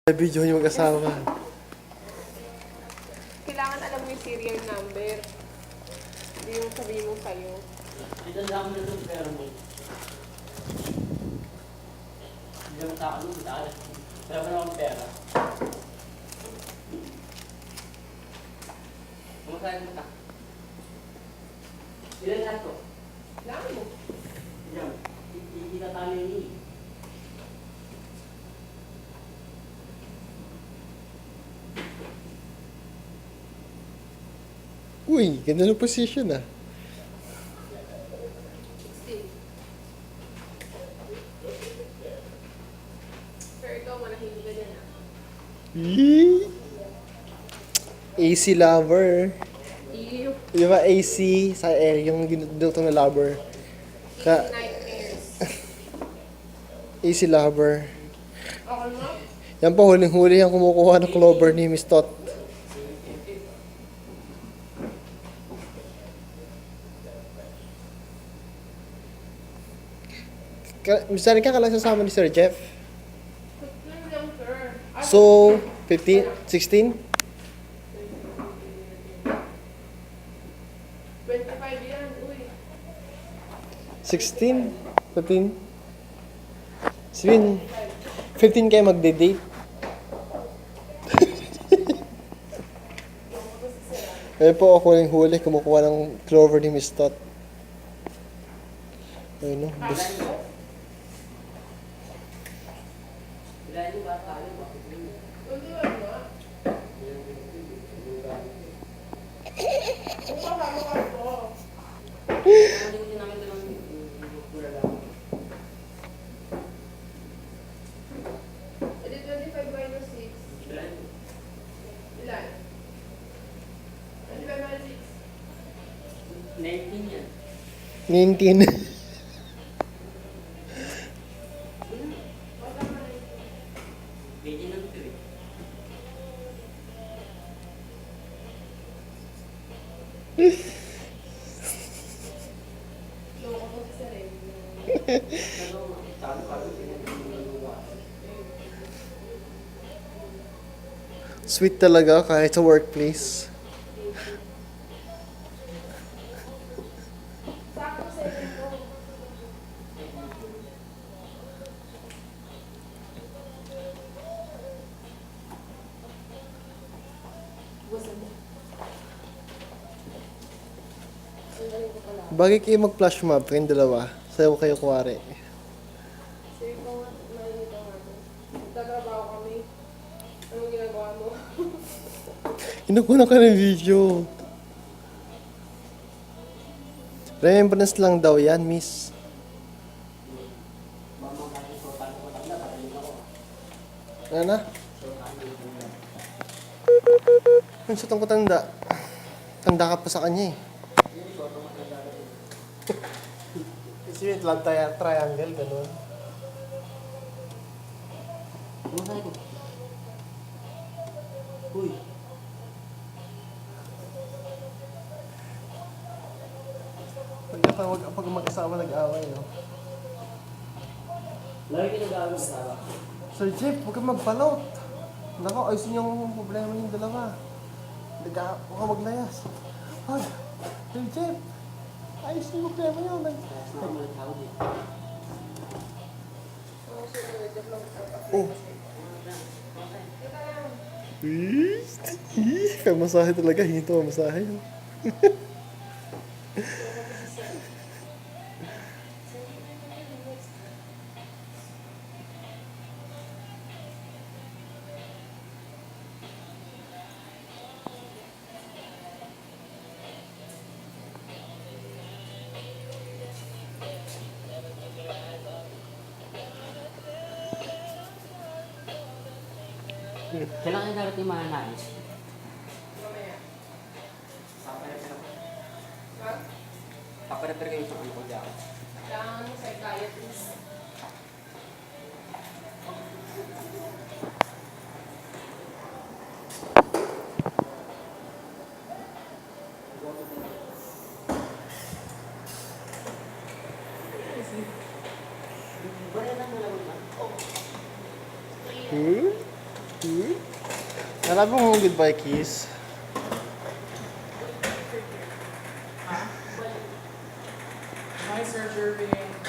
Video yung mag-asawa. Kailangan alam mo yung serial number. Hindi yung sabihin mo sa'yo. Ito lang mo na itong pera mo. Hindi naman sa akin, hindi tayo. Wala pa naman pera. Kumasahin mo ta. Ilan lahat to? Kailangan mo. Diyan. Itatalo yun eh. Uy, ganda ng position ah. 16. Pero ikaw, manahimik ka dyan ah. Yee! AC lover. Iyo. Di ba AC sa air, yung ginuduto na lover. Ka Nightmares. AC lover. Ako na? Yan pa, huling-huli yung kumukuha ng clover ni Miss Tot. Saan ka lang sasama ni Sir Jeff? 15 lang, sir. So, 15? 16? 25 yan, uy. 16? 15? Sabihin, 15 kayo magde-date. Ayun po ako yung huli, kumukuha ng clover ni Miss Tot. Ayun no, Ilan yung ba tayo? Bakit yun? Hindi ba nga? Kung kasama ka po. Kailangan din namin ito ng pura lang. Edi 25 minus 6. Ilan yun? Ilan? 25 minus 19 yan. 19. Ganyan lang ito eh. Loko ko sa sarili. Pero, sabi ko, pinag-inuwa. Sweet talaga kahit sa workplace. Sakto sa ito. Buwasan mo. Ang galing ko pala. Bagay kayo mag-flash mob kayong dalawa. Sayo kayo kuwari. Sige ko nga, nakikita nga to. Nagtatrabaho kami. Anong ginagawa mo? Kinukuha ka ng video. Remembrance lang daw yan, miss. Ano na? Ang sutong ko tanda. Tanda ka pa sa kanya eh. Kasi yung triangle, gano'n. Kumasahin ko. Uy. Pag mag-asawa nag-away, no? Lagi kinagawin sa asawa. Sir Jeff, huwag kang magbalot. Nako, ayusin yung problema niyong dalawa. Huwag kang maglayas. Hoy, Sir Jeff, ayusin yung problema niyo. Kaya sa mga tao din. Oo, sige. Joke lang. Oh. Kamasahe talaga, hindi ito kamasahe. Kailangan dapat yung mga nais. Mamaya. Ha? Papareper kayo sa ano ko dyan. Kailangan mo psychiatrist. Bari lang mo lang. Hmm? Sabi mo goodbye kiss. Hi, Sir Jervin.